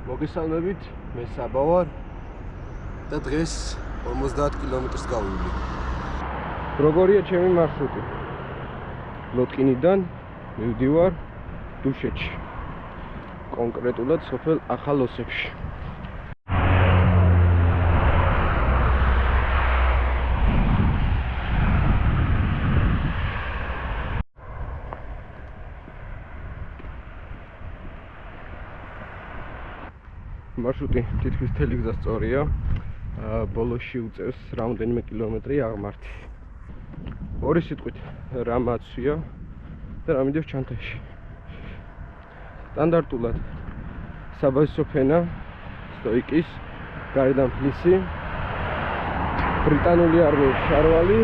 მოგესალმებით, მე საბა ვარ და დღეს 50 კილომეტრს გავივლი. როგორია ჩემი მარშრუტი? ლოტკინიდან მივდივარ დუშეთში, კონკრეტულად სოფელ ახალ ოსებში. მარშრუტი თითქმის მთელი გზა სწორია, ბოლოში უწევს რამდენიმე კილომეტრი აღმართი. ორი სიტყვით რა მაცვია და რა მიდევს ჩანთაში. სტანდარტულად საბაზისო ფენა, სტოიკის, გარედან ფლისი, ბრიტანული არმიის შარვალი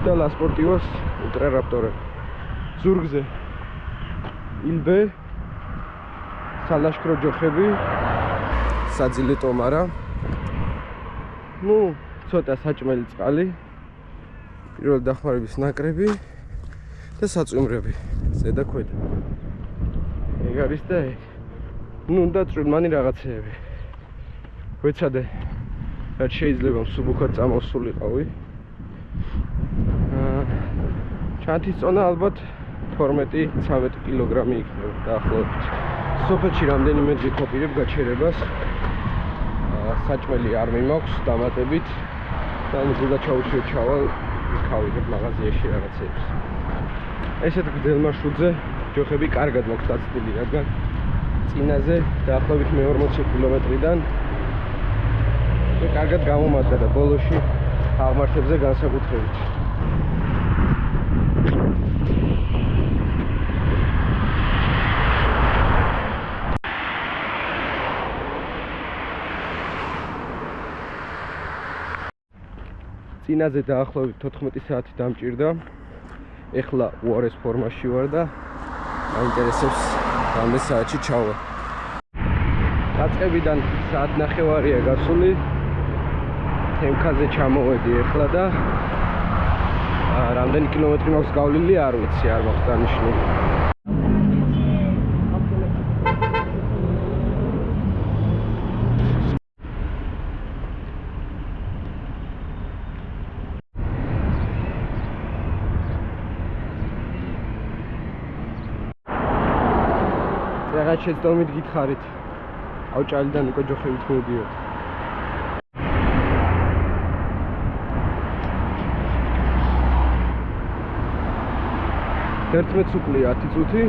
და ლასპორტივოს ულტრარაპტორები. ზურგზე ილბე, სალაშქრო ჯოხები, საძილე ტომარა, ცოტა საჭმელი წყალი, პირველი დახმარების ნაკრები და საწვიმრები, ზედა ქვედა. ეგ არის და ეგ. და წვრილმანი რაღაცეები. ვეცადე, რაც შეიძლება მსუბუქად წამოსულიყავი. ჩანთის წონა ალბათ 12-13 კილოგრამი იქნება დაახლოებით. სოფელში რამდენიმე დღით ვაპირებ გაჩერებას. საჭმელი არ მიმაქვს დამატებით და ზედა ჩაუშვებ ჩავალ ვიქავიდებ მაღაზიაში რაღაცებს. ესეთ გრძელ მარშრუტზე ჯოხები კარგად მაქვს დაცდილი, რადგან წინაზე დაახლოებით მე 40 კილომეტრიდან კარგად გამომადგა და ბოლოში აღმართებზე განსაკუთრებით. წინაზე დაახლოებით 14 საათი დამჭირდა. ეხლა უარეს ფორმაში ვარ და მაინტერესებს რამდენი საათში ჩავა. დაწყებიდან საათნახევარია გასული. თემქაზე ჩამოვედი ეხლა და რამდენი კილომეტრი მაქვს გავლილი არ ვიცი, არ მაქვს დანიშნული. რაღაც შეცდომით გითხარით. ავჭალიდან უკვე ჯოხებით მოვიდიოდ. ერთმეც უკლია 10 წუთი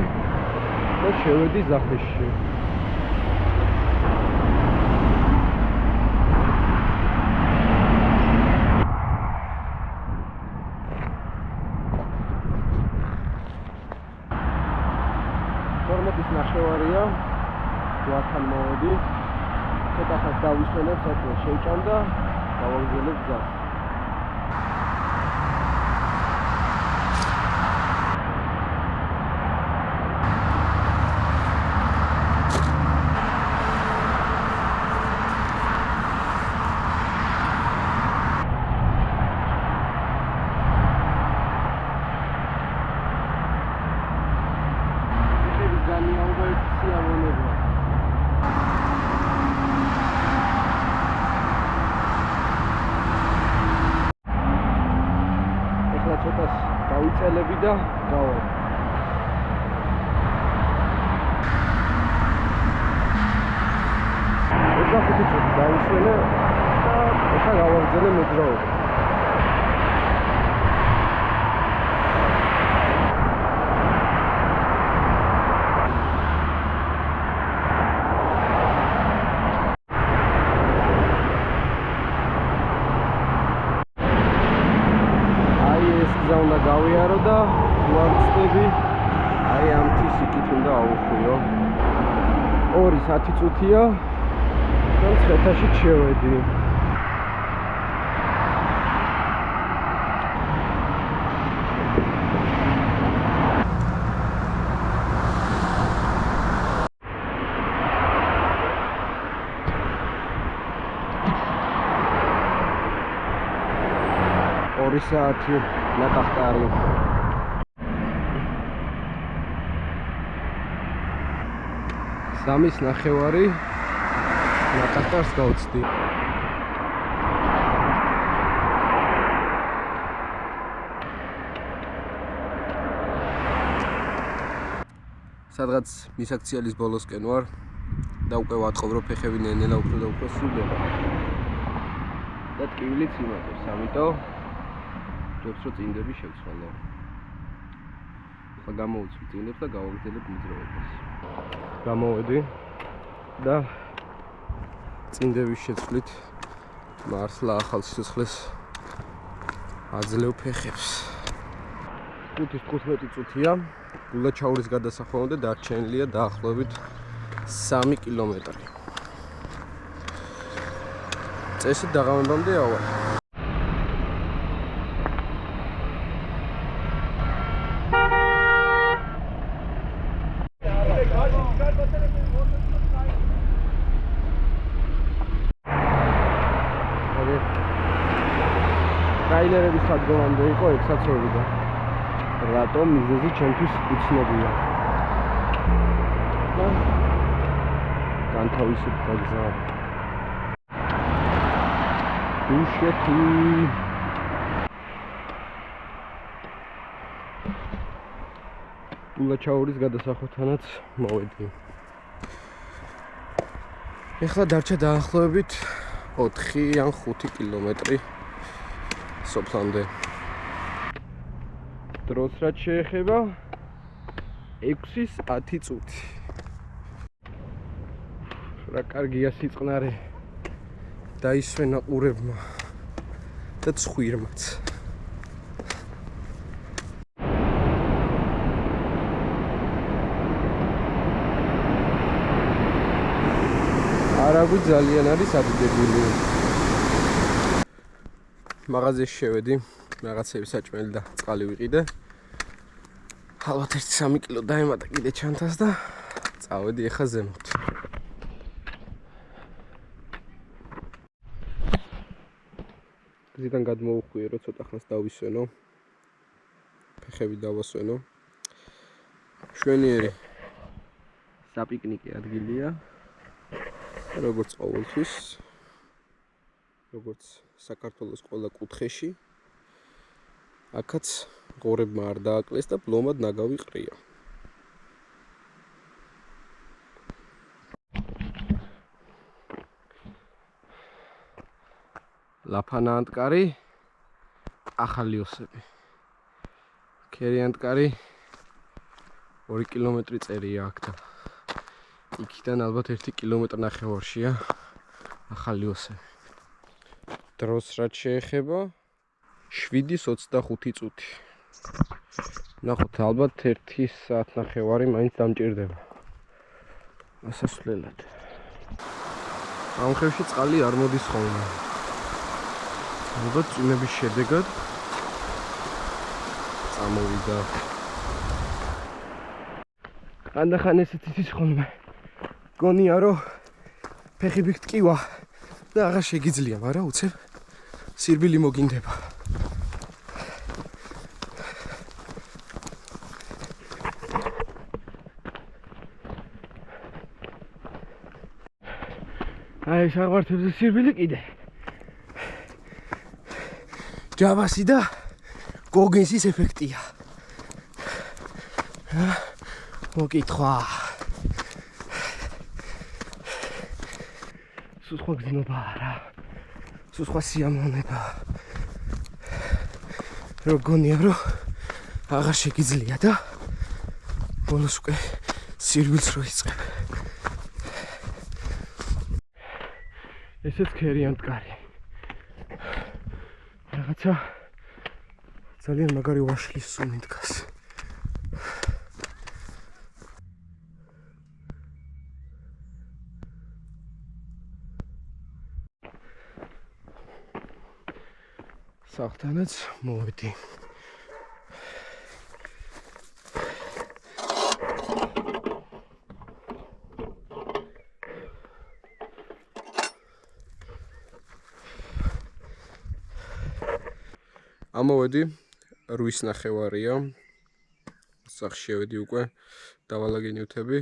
და შევედი ზახეში. ნახევარია, ჯვართან მოვედი, ცოტა ხანს დავისვენებ, საჭმელს შევჭამ და გავაგზავნებ გზას. ცოტას გავიწელები და გავა. ეხლა 5 წუთი დავისვენე და ეხლა გავაგზავნე მოძრაობა. უნდა გავიარო და ვარწდები, ამ თისიკით უნდა აუხვიო. 2-10 წუთია და ცხეთაში შევედი. ორი საათი ნაკახტარი. 3.5 ნაკარტარს გავწდი. სადღაც მისაქციალის ბოლოსკენ ვარ და უკვე ვატყობ, რომ ფეხები ნელ-ნელა უფრო და უფრო სუდება. და ტკივილიც იმატებს, ამიტომ ჯობს რომ წინდები შევცვალო. ახლა გამოვიცვი წინდებს და გავაგრძელებ მოძრაობას. გამოვედი და წინდების შეცვლით მართლა ახალ სიცოცხლეს აძლევ ფეხებს. 5-15 წუთია. გულაჩაურის გადასახვამდე დარჩენილია დაახლოებით 3 კილომეტრი. წესით დაღამებამდე ავალ. ტრაილერების სადგომამდე იყო 6 საცხოვრიდან. რატომ მიზეზი ჩემთვის უცნობია. განთავისუფლდა გზა. დუშეთი. გულაჩაურის გადასახვთანაც მოვედი. ეხლა დარჩა დაახლოებით 4 ან 5 კილომეტრი სოფლამდე. დროს რაც შეეხება 6-10 წუთი. რა კარგია სიწყნარე დაისვენა ყურებმა და ცხვირმაც. არაგვი ძალიან არის ადიდებული. მაღაზიაში შევედი, რაღაცები საჭმელი და წყალი ვიყიდე. ალბათ 1-3 კილო დაემატა კიდე ჩანთას და წავედი ახლა ზემოთ. გზიდან გადმოვუხვიე, რომ ცოტა ხანს დავისვენო. ფეხები დავასვენო. შვენიერი საპიკნიკე ადგილია. როგორც ყოველთვის, როგორც საქართველოს ყველა კუთხეში, აქაც ღორებმა არ დააკლეს და ბლომად ნაგავი ყრია. ლაფანანტკარი, ახალი ოსები. ქერიანტკარი 2 კილომეტრი წერია აქ და იქიდან ალბათ 1 კილომეტრი ნახევარშია ახალი ოსები. დროს რაც შეეხება 7:25 წუთი. ნახოთ, ალბათ 1 საათი ნახევარი მაინც დამჭირდება. ასასვლელად. ამ ხევში წყალი არ მოდის ხოლმე. ალბათ წვიმების შედეგად წამოვიდა. ხანდახან ესეც იცის ხოლმე. გონია რომ ფეხი ბიგტკივა და აღარ შეგიძლია, მაგრამ უცებ სირბილი მოგინდება. აი საღვართებზე სირბილი კიდე. ჯავასი და გოგენსის ეფექტია. მოკითხვა. სხვა გზნობა არა. სხვა სიამოვნება. რო გონია რომ აღარ შეგიძლია და ბოლოს უკვე სირბილს რო იწყებ. ესეც ქერიანტკარი. რაღაცა ძალიან მაგარი ვაშლის სუნი დგას. სახლთანაც მოვედი. ამოვედი 8:30-ია. სახლში შევედი უკვე, დავალაგე ნივთები.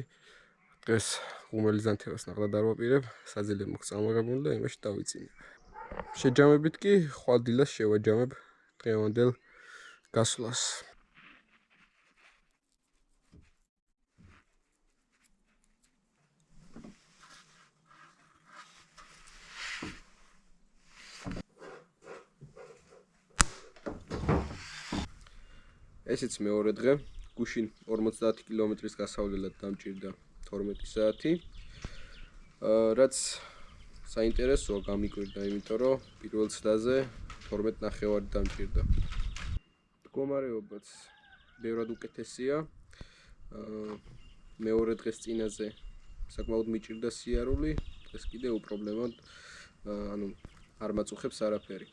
დღეს ღუმელის ზანთებას ნახლა დავაპირებ, საძილე მოხ წამოღებული და იმაში დავიწინე. შეჯამებით კი ხვალ დილას შევაჯამებ დღევანდელ გასვლას. ესეც მეორე დღე, გუშინ 50 კილომეტრის გასავლელად დამჭირდა 12 საათი. რაც საინტერესოა გამიკვირდა, იმიტომ რომ პირველ ცდაზე 12:30 დამჭირდა. მდგომარეობაც ბევრად უკეთესია. მეორე დღეს წინაზე საკმაოდ მიჭირდა სიარული, დღეს კიდე უპრობლემოდ არ მაწუხებს არაფერი.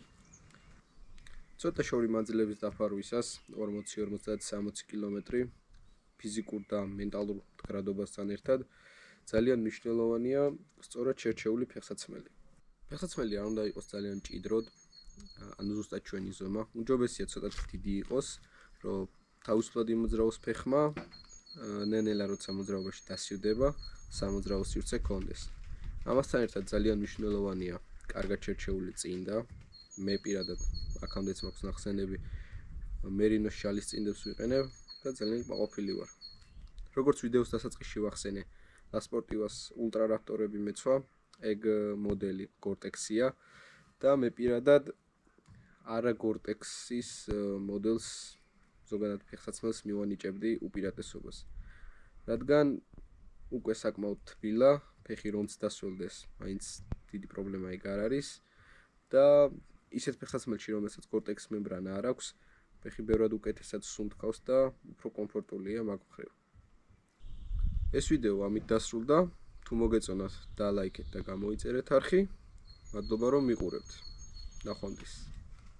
ცოტა შორი მანძილების დაფარვისას 40-50-60 კილომეტრი ფიზიკურ და მენტალურ მდგრადობასთან ერთად ძალიან მნიშვნელოვანია სწორად შერჩეული ფეხსაცმელი. ფეხსაცმელი არ უნდა იყოს ძალიან მჭიდროდ, ანუ ზუსტად ჩვენი ზომა. უმჯობესია ცოტა დიდი იყოს, რომ თავისუფლად იმოძრაოს ფეხმა, ნენელა როცა მოძრაობაში დასივდება, სამოძრაო სივრცე ჰქონდეს. ამასთან ერთად ძალიან მნიშვნელოვანია კარგად შერჩეული წინდა. მე პირადად აქამდეც მაქვს ნახსენები მერინოს შალის წინდებს ვიყენებ და ძალიან კმაყოფილი ვარ. როგორც ვიდეოს დასაწყისში ვახსენე, ლასპორტივას ულტრა რაპტორები მეცვა, ეგ მოდელი გორტექსია და მე პირადად არა გორტექსის მოდელს ზოგადად ფეხსაცმელს მივანიჭებდი უპირატესობას. რადგან უკვე საკმაოდ თბილა, ფეხი რომც დასველდეს, მაინც დიდი პრობლემა ეგ არ არის და ისეთ ფეხსაცმელში, რომელსაც გორტექს მემბრანა არ აქვს, ფეხი ბევრად უკეთესად სუნთქავს და უფრო კომფორტულია მაგ მხრივ. ეს ვიდეო ამით დასრულდა. თუ მოგეწონათ, დალაიქეთ და გამოიწერეთ არხი. მადლობა რომ მიყურებთ. ნახვამდის.